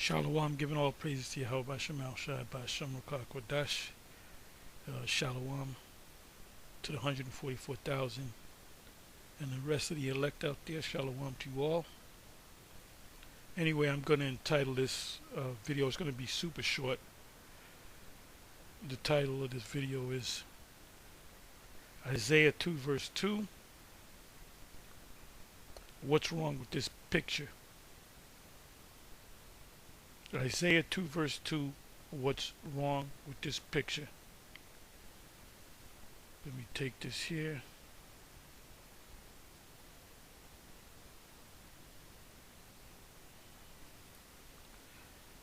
Shalom, giving all praises to Yahweh Shemal Shai Ba'Shem Rakah Kodash. Shalom to the 144,000 and the rest of the elect out there. Shalom to you all. Anyway, I'm going to entitle this video, it's going to be super short. The title of this video is Isaiah 2 verse 2. What's wrong with this picture? Isaiah 2 verse 2. What's wrong with this picture? Let me take this here.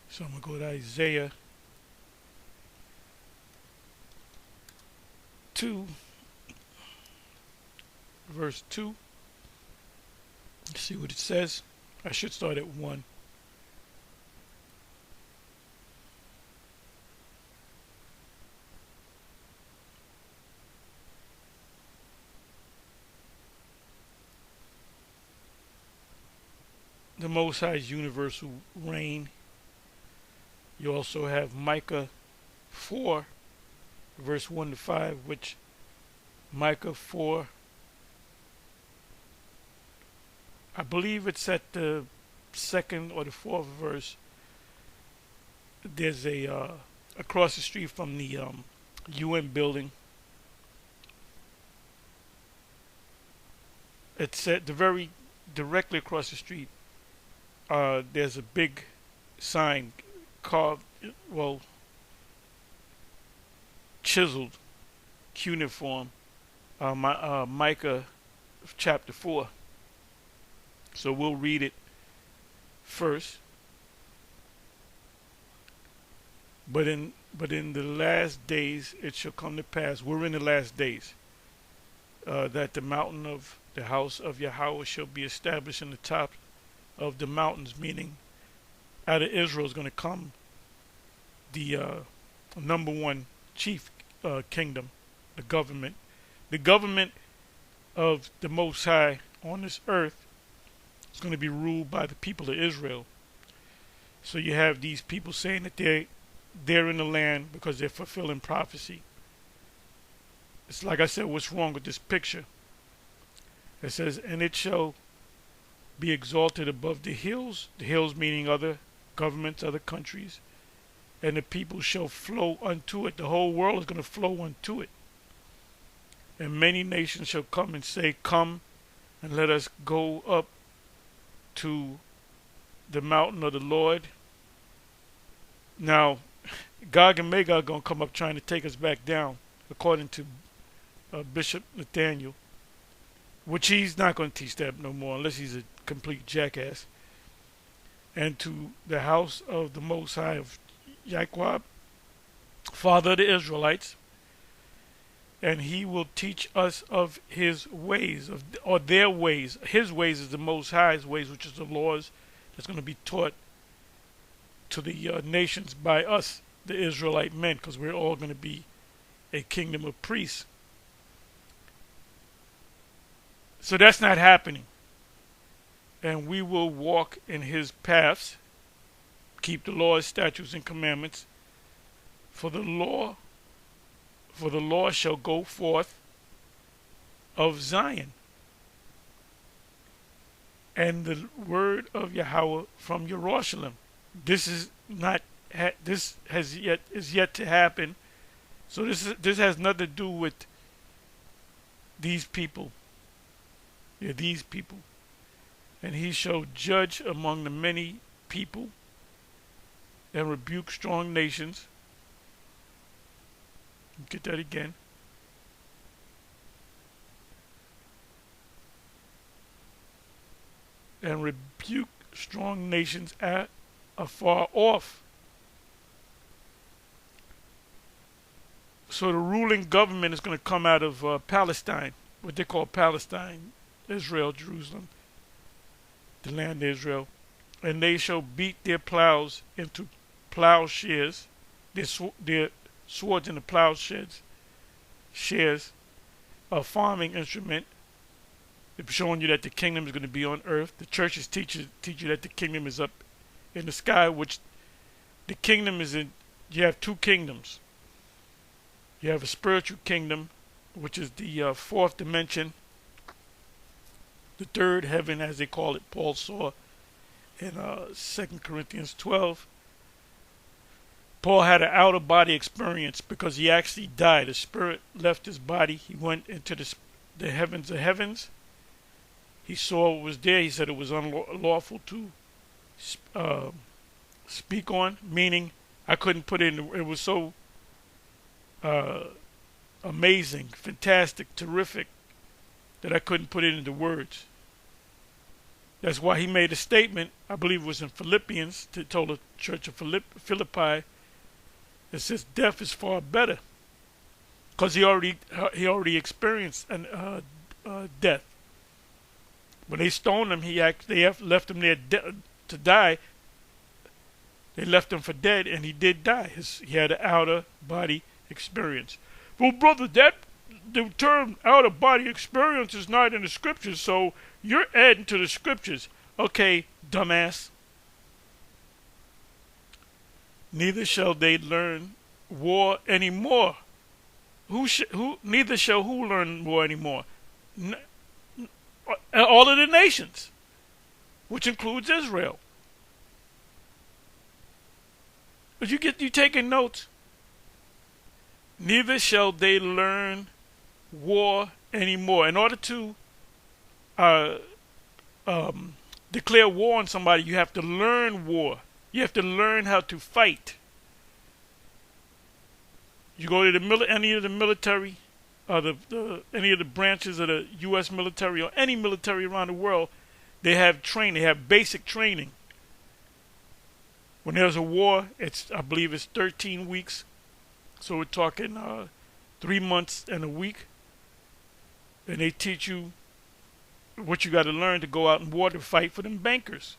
So I'm going to go to Isaiah 2 verse 2. Let's see what it says. I should start at 1. The Most High's universal reign. You also have Micah 4 verse 1 to 5, which Micah 4, I believe it's at the second or the fourth verse. There's a across the street from the UN building. It's at the very directly across the street. There's a big sign carved, well, chiseled, cuneiform, Micah chapter 4. So we'll read it first. But in the last days it shall come to pass, we're in the last days, that the mountain of the house of Yahweh shall be established in the top of the mountains, meaning out of Israel is going to come the number one chief kingdom, the government of the Most High on this earth is going to be ruled by the people of Israel. So you have these people saying that they're in the land because they're fulfilling prophecy. It's like I said, what's wrong with this picture? It says, and it shall be exalted above the hills meaning other governments, other countries, and the people shall flow unto it. The whole world is going to flow unto it. And many nations shall come and say, come and let us go up to the mountain of the Lord. Now, Gog and Magog are going to come up trying to take us back down, according to Bishop Nathaniel, which he's not going to teach that no more unless he's a complete jackass. And to the house of the Most High of Yahweh, Father of the Israelites, and he will teach us of his ways, or their ways. His ways is the Most High's ways, which is the laws that's going to be taught to the nations by us, the Israelite men, because we're all going to be a kingdom of priests. So that's not happening. And we will walk in his paths, keep the laws, statutes, and commandments. For the law shall go forth of Zion, and the word of Yahweh from Jerusalem. This is not. This is yet to happen. So this has nothing to do with these people. Yeah, these people. And he shall judge among the many people and rebuke strong nations. Get that again. And rebuke strong nations afar off. So the ruling government is going to come out of Palestine, what they call Palestine, Israel, Jerusalem, the land of Israel. And they shall beat their plows into plowshares, their swords into plowshares, a farming instrument. They're showing you that the kingdom is going to be on earth. The churches teach you that the kingdom is up in the sky, which The kingdom is in, you have two kingdoms. You have a spiritual kingdom, which is the fourth dimension, the third heaven, as they call it. Paul saw in 2 Corinthians 12. Paul had an outer body experience because he actually died. The spirit left his body. He went into the heavens of heavens. He saw what was there. He said it was unlawful to speak on, meaning I couldn't put it in. It was so amazing, fantastic, terrific that I couldn't put it into words. That's why he made a statement, I believe it was in Philippians, to told the church of Philippi, that says death is far better, because he already experienced death. When they stoned him, they left him there to die. They left him for dead, and he did die. He had an outer body experience. Well, brother, the term outer body experience is not in the scriptures, so you're adding to the scriptures. Okay, dumbass. Neither shall they learn war anymore. Neither shall who learn war anymore? All of the nations, which includes Israel. But you taking notes? Neither shall they learn war anymore. In order to declare war on somebody, you have to learn war. You have to learn how to fight. You go to any of the military, any of the branches of the U.S. military or any military around the world, they have training. They have basic training. When there's a war, I believe it's 13 weeks. So we're talking 3 months and a week. And they teach you what you got to learn to go out in war to fight for them bankers.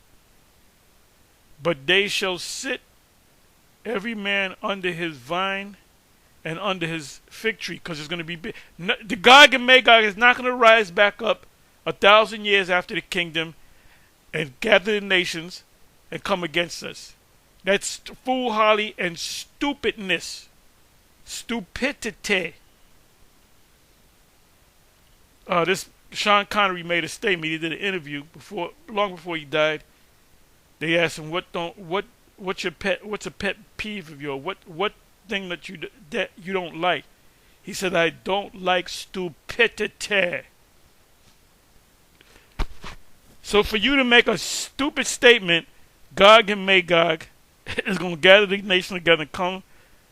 But they shall sit every man under his vine and under his fig tree, because it's going to be big. The Gog and Magog is not going to rise back up 1,000 years after the kingdom and gather the nations and come against us. That's foolhardy and stupidness. Stupidity. This Sean Connery made a statement. He did an interview long before he died. They asked him, what's a pet peeve of yours? What thing that you don't like? He said, I don't like stupidity. So for you to make a stupid statement, Gog and Magog is going to gather the nation together and come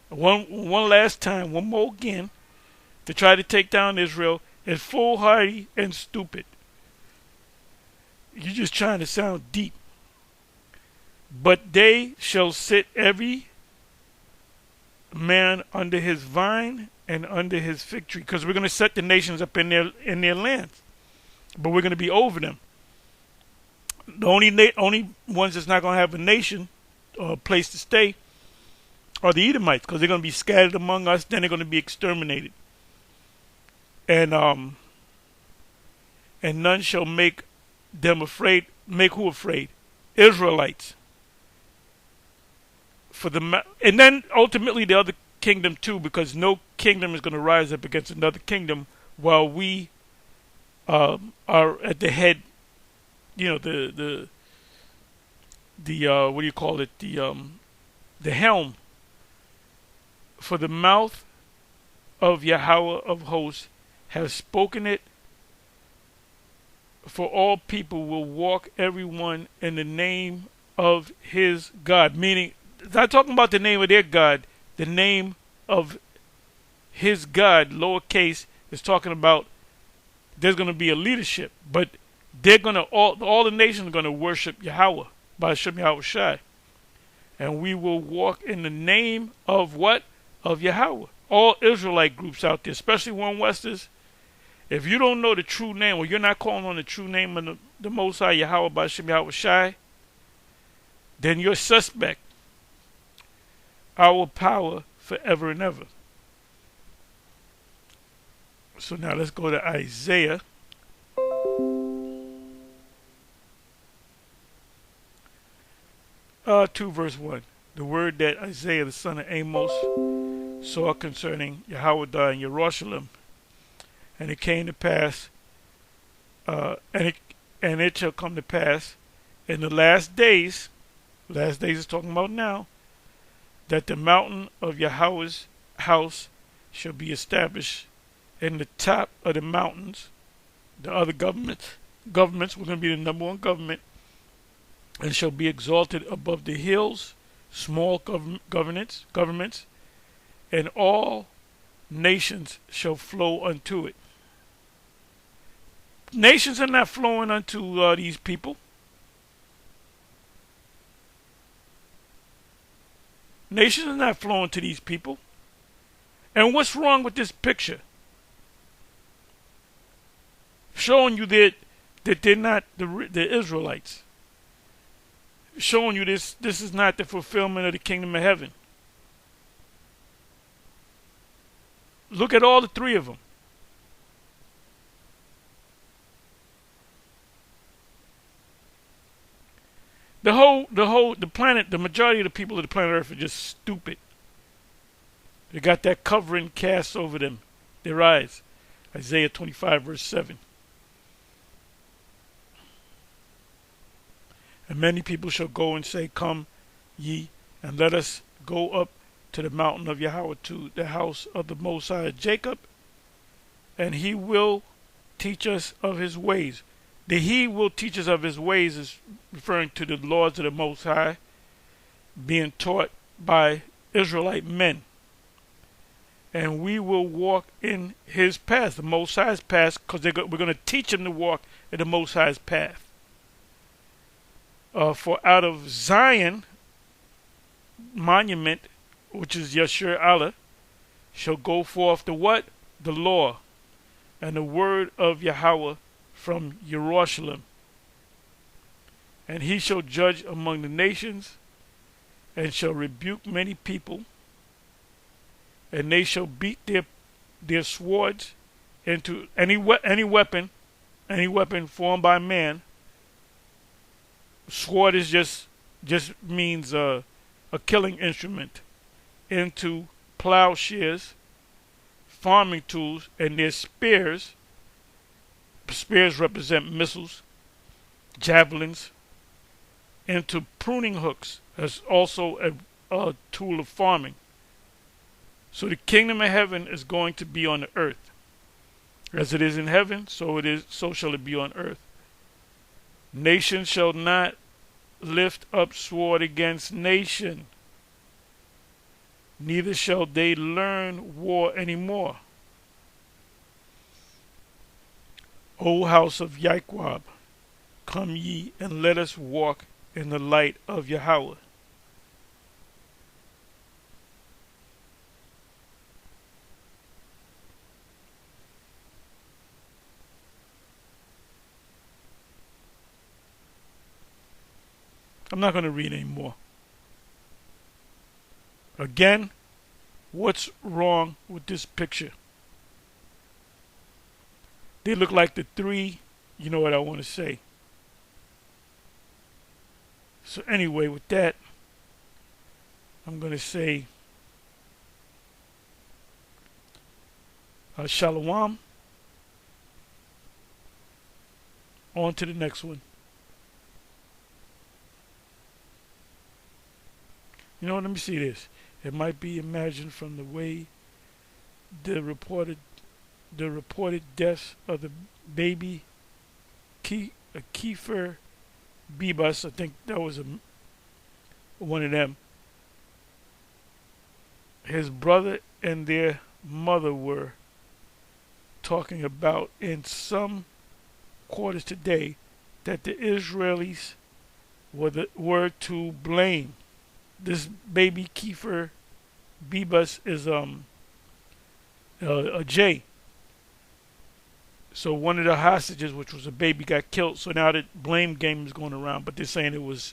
one last time, one more again, to try to take down Israel, is foolhardy and stupid. You're just trying to sound deep. But they shall sit every man under his vine and under his fig tree, because we're going to set the nations up in their lands, but we're going to be over them. The only ones that's not going to have a nation or a place to stay are the Edomites, because they're going to be scattered among us. Then they're going to be exterminated, and none shall make them afraid. Make who afraid? Israelites. And then ultimately the other kingdom too, because no kingdom is going to rise up against another kingdom while we are at the head. You know, the what do you call it? The helm. For the mouth of Yahweh of hosts has spoken it. For all people will walk everyone in the name of his God. Meaning, it's not talking about the name of their God. The name of his God, lowercase, is talking about there's going to be a leadership, but they're going to all the nations are going to worship Yahweh by Shem Yahweh Shai, and we will walk in the name of what? Of Yahweh. All Israelite groups out there, especially One Westers. If you don't know the true name, or you're not calling on the true name of the Most High Yahweh by Shem Yahweh Shai, then you're suspect. Our power forever and ever. So now let's go to Isaiah. Verse 1. the word that Isaiah the son of Amos saw concerning Yahweh and Jerusalem. And it came to pass, and it shall come to pass in the last days is talking about now, that the mountain of Yahweh's house shall be established in the top of the mountains. The other governments were going to be the number one government, and shall be exalted above the hills, small governments, and all nations shall flow unto it. Nations are not flowing unto these people. Nations are not flowing to these people. And what's wrong with this picture? Showing you that they're not the Israelites. Showing you this is not the fulfillment of the kingdom of heaven. Look at all the three of them. The planet, the majority of the people of the planet Earth are just stupid. They got that covering cast over them, their eyes. Isaiah 25 verse 7. And many people shall go and say, Come ye, and let us go up to the mountain of Yahweh, to the house of the Most High Jacob, and he will teach us of his ways. The he will teach us of his ways is referring to the laws of the Most High being taught by Israelite men. And we will walk in his path, the Most High's path, because we're going to teach them to walk in the Most High's path. For out of Zion monument, which is Yashur Allah, shall go forth the what? The law and the word of Yahweh from Jerusalem. And he shall judge among the nations, and shall rebuke many people, and they shall beat their swords into any weapon formed by man. Sword is just means a killing instrument, into plowshares, farming tools, and their spears. Spears represent missiles, javelins, into pruning hooks as also a tool of farming. So the kingdom of heaven is going to be on the earth. As it is in heaven, so shall it be on earth. Nation shall not lift up sword against nation, neither shall they learn war anymore. O house of Yahweh, come ye and let us walk in the light of Yahweh. I'm not going to read anymore. Again, what's wrong with this picture? They look like the three, you know what I want to say. So anyway, with that, I'm going to say Shalom. On to the next one. You know, let me see this. It might be imagined from the way the reported deaths of the baby Kiefer Bebus. I think that was one of them. His brother and their mother were talking about in some quarters today that the Israelis were to blame. This baby Kiefer Bebus is a J. So one of the hostages, which was a baby, got killed. So now the blame game is going around, but they're saying it was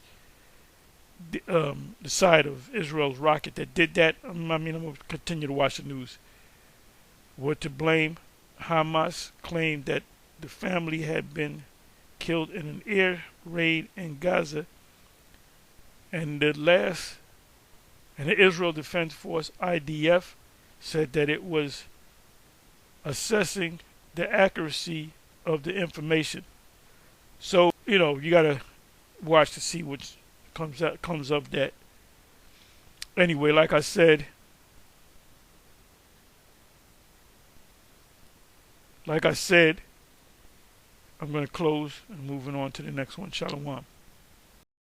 the side of Israel's rocket that did that. I'm going to continue to watch the news. Were to blame. Hamas claimed that the family had been killed in an air raid in Gaza, and the last And the Israel Defense Force, IDF, said that it was assessing the accuracy of the information. So, you got to watch to see what comes of that. Anyway, like I said, I'm going to close and moving on to the next one. Shalom.